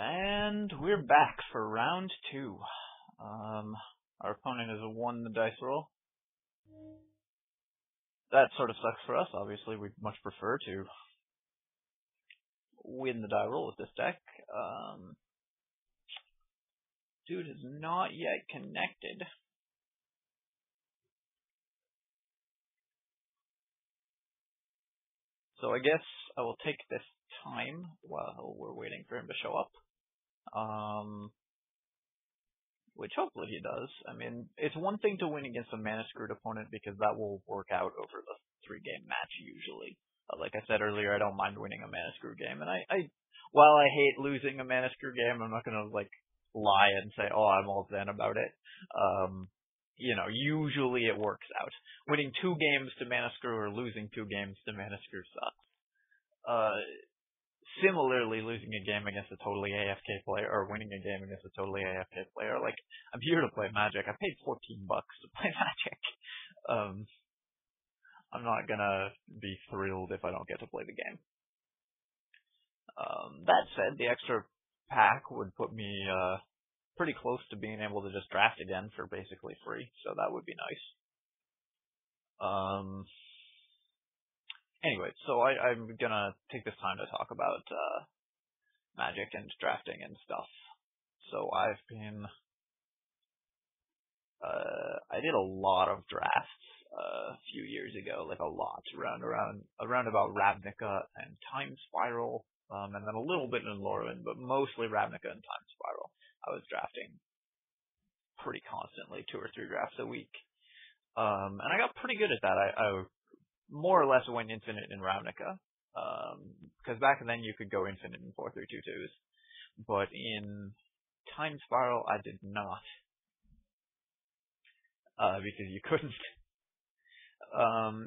And we're back for round 2. Our opponent has won the dice roll. That sort of sucks for us. Obviously, we'd much prefer to win the die roll with this deck. Dude is not yet connected. So I guess I will take this time while we're waiting for him to show up. Which hopefully he does. I mean, it's one thing to win against a mana-screwed opponent because that will work out over the 3-game match usually. Like I said earlier, I don't mind winning a mana-screwed game, and while I hate losing a mana-screwed game, I'm not gonna lie and say, oh, I'm all zen about it. Usually it works out. Winning 2 games to mana-screw or losing 2 games to mana-screw sucks. Similarly, losing a game against a totally AFK player, or winning a game against a totally AFK player, I'm here to play Magic. I paid $14 to play Magic. I'm not gonna be thrilled if I don't get to play the game. That said, the extra pack would put me pretty close to being able to just draft again for basically free, so that would be nice. Anyway, so I'm gonna take this time to talk about Magic and drafting and stuff. So I did a lot of drafts a few years ago, a lot, around about Ravnica and Time Spiral, and then a little bit in Lorwyn, but mostly Ravnica and Time Spiral. I was drafting pretty constantly, 2 or 3 drafts a week, and I got pretty good at that. I more or less went infinite in Ravnica, because back then you could go infinite in 4-3-2-2s, but in Time Spiral I did not, because you couldn't.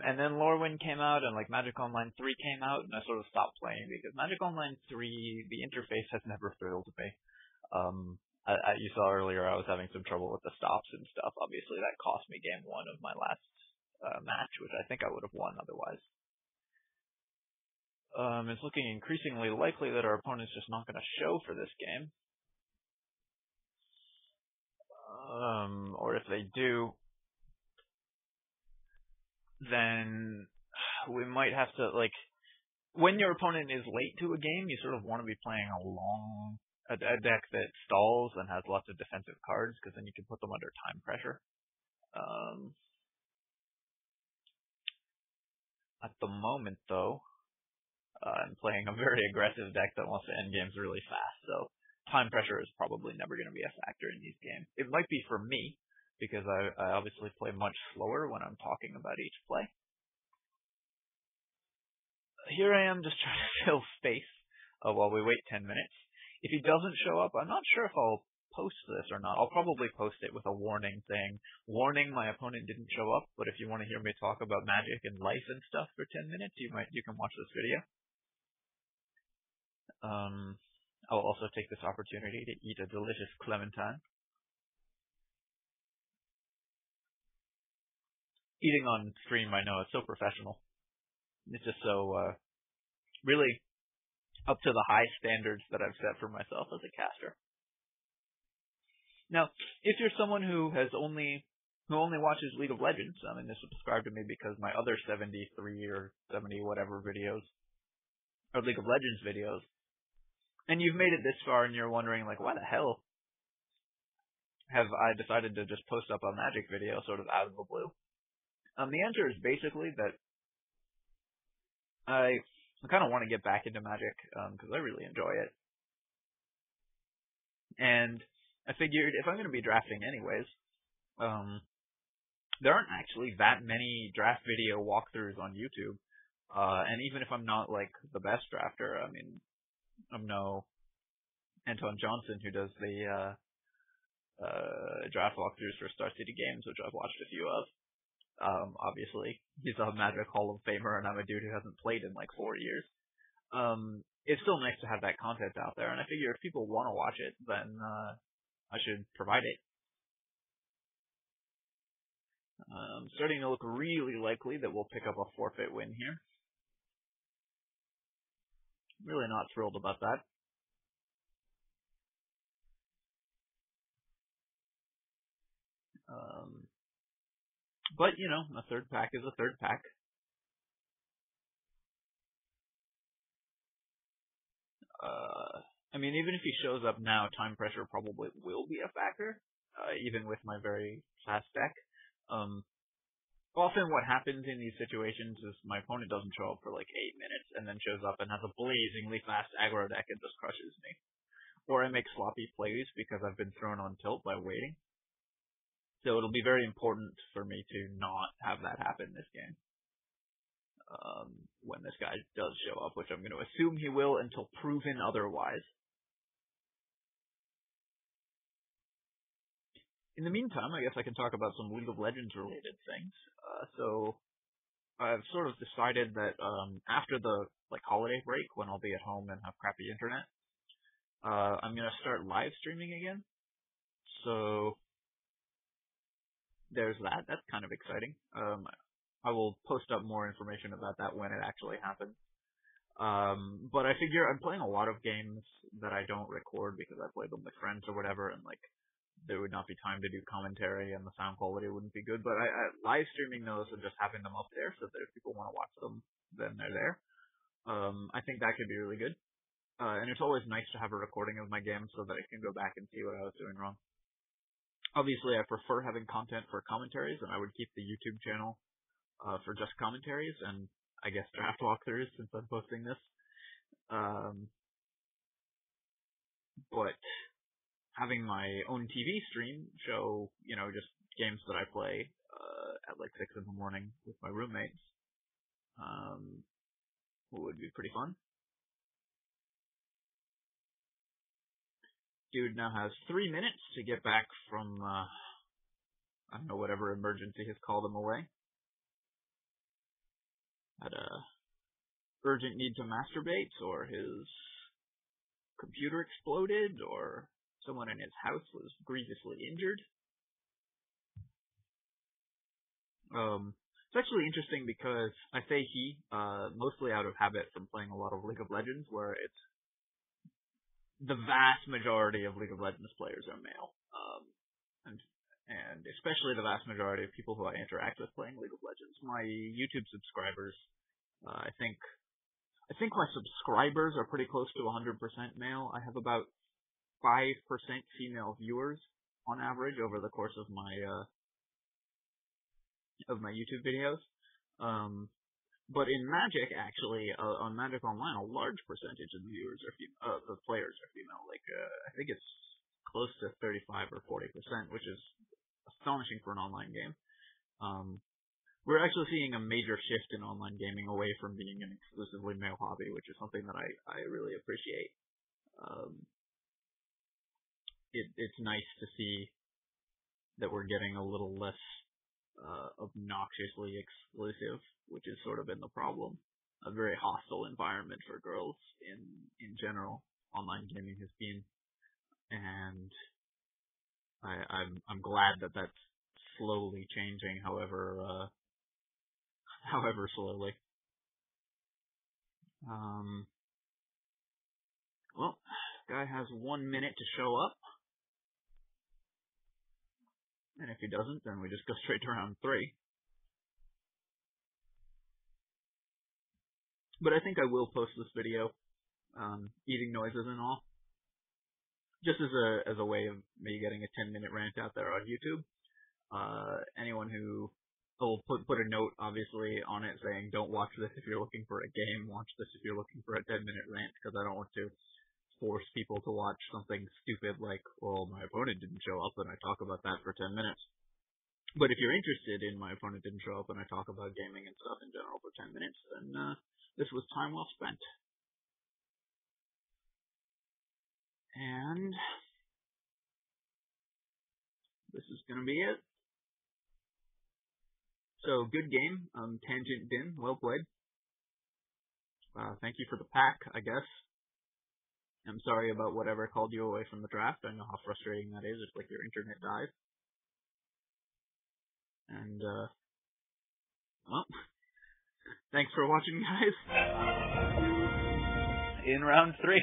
And then Lorwyn came out, and Magic Online 3 came out, and I sort of stopped playing, because Magic Online 3, the interface has never thrilled me. You saw earlier I was having some trouble with the stops and stuff. Obviously that cost me game 1 of my last match, which I think I would have won otherwise. It's looking increasingly likely that our opponent's just not going to show for this game. Or if they do, then we might have to, when your opponent is late to a game, you sort of want to be playing a deck that stalls and has lots of defensive cards, because then you can put them under time pressure. At the moment, though, I'm playing a very aggressive deck that wants to end games really fast, so time pressure is probably never going to be a factor in these games. It might be for me, because I obviously play much slower when I'm talking about each play. Here I am just trying to fill space while we wait 10 minutes. If he doesn't show up, I'm not sure if I'll post this or not. I'll probably post it with a warning saying, warning, my opponent didn't show up, but if you want to hear me talk about Magic and life and stuff for 10 minutes, you can watch this video. I'll also take this opportunity to eat a delicious clementine. Eating on stream, I know, it's so professional. It's just so, really up to the high standards that I've set for myself as a caster. Now, if you're someone who only watches League of Legends, and is subscribed to me because my other 73 or 70 whatever videos are League of Legends videos, and you've made it this far and you're wondering, why the hell have I decided to just post up a Magic video sort of out of the blue? The answer is basically that I kind of want to get back into Magic, because I really enjoy it. And I figured if I'm going to be drafting anyways, there aren't actually that many draft video walkthroughs on YouTube. And even if I'm not, the best drafter, I mean, I'm no Anton Johnson, who does the draft walkthroughs for Star City Games, which I've watched a few of. Obviously, he's a Magic Hall of Famer, and I'm a dude who hasn't played in 4 years. It's still nice to have that content out there, and I figure if people want to watch it, then I should provide it. Starting to look really likely that we'll pick up a forfeit win here. Really not thrilled about that. But, you know, a third pack is a third pack. I mean, even if he shows up now, time pressure probably will be a factor, even with my very fast deck. Often what happens in these situations is my opponent doesn't show up for like 8 minutes and then shows up and has a blazingly fast aggro deck and just crushes me. Or I make sloppy plays because I've been thrown on tilt by waiting. So it'll be very important for me to not have that happen this game. When this guy does show up, which I'm going to assume he will until proven otherwise. In the meantime, I guess I can talk about some League of Legends related things. So I've sort of decided that after the holiday break, when I'll be at home and have crappy internet, I'm gonna start live streaming again. So there's that. That's kind of exciting. I will post up more information about that when it actually happens. But I figure I'm playing a lot of games that I don't record because I play them with friends or whatever, and there would not be time to do commentary and the sound quality wouldn't be good. But I live streaming those and just having them up there so that if people want to watch them, then they're there. I think that could be really good. And it's always nice to have a recording of my game so that I can go back and see what I was doing wrong. Obviously, I prefer having content for commentaries, and I would keep the YouTube channel for just commentaries and I guess draft walkthroughs since I'm posting this. But having my own TV stream show, you know, just games that I play at 6 in the morning with my roommates would be pretty fun. Dude now has 3 minutes to get back from, I don't know, whatever emergency has called him away. Had a urgent need to masturbate, or his computer exploded, or someone in his house was grievously injured. It's actually interesting because I say he, mostly out of habit from playing a lot of League of Legends, where it's the vast majority of League of Legends players are male. And especially the vast majority of people who I interact with playing League of Legends. My YouTube subscribers, I think my subscribers are pretty close to 100% male. I have about 5% female viewers on average over the course of my YouTube videos. But in Magic, actually, on Magic Online, a large percentage of the viewers are the players are female. I think it's close to 35 or 40%, which is astonishing for an online game. We're actually seeing a major shift in online gaming away from being an exclusively male hobby, which is something that I really appreciate. It's nice to see that we're getting a little less obnoxiously exclusive, which has sort of been the problem. A very hostile environment for girls in general. Online gaming has been, and I'm glad that that's slowly changing, however slowly. Well, guy has 1 minute to show up, and if he doesn't, then we just go straight to round 3. But I think I will post this video, eating noises and all, just as a way of me getting a 10-minute rant out there on YouTube. Anyone who will put a note, obviously, on it saying, don't watch this if you're looking for a game, watch this if you're looking for a 10-minute rant, because I don't want to force people to watch something stupid like, well, my opponent didn't show up and I talk about that for 10 minutes. But if you're interested in my opponent didn't show up and I talk about gaming and stuff in general for 10 minutes, then this was time well spent. And this is going to be it. So, good game. Tangent Din, well played. Thank you for the pack, I guess. I'm sorry about whatever called you away from the draft. I know how frustrating that is if, your internet dies. And, well, thanks for watching, guys. In round 3.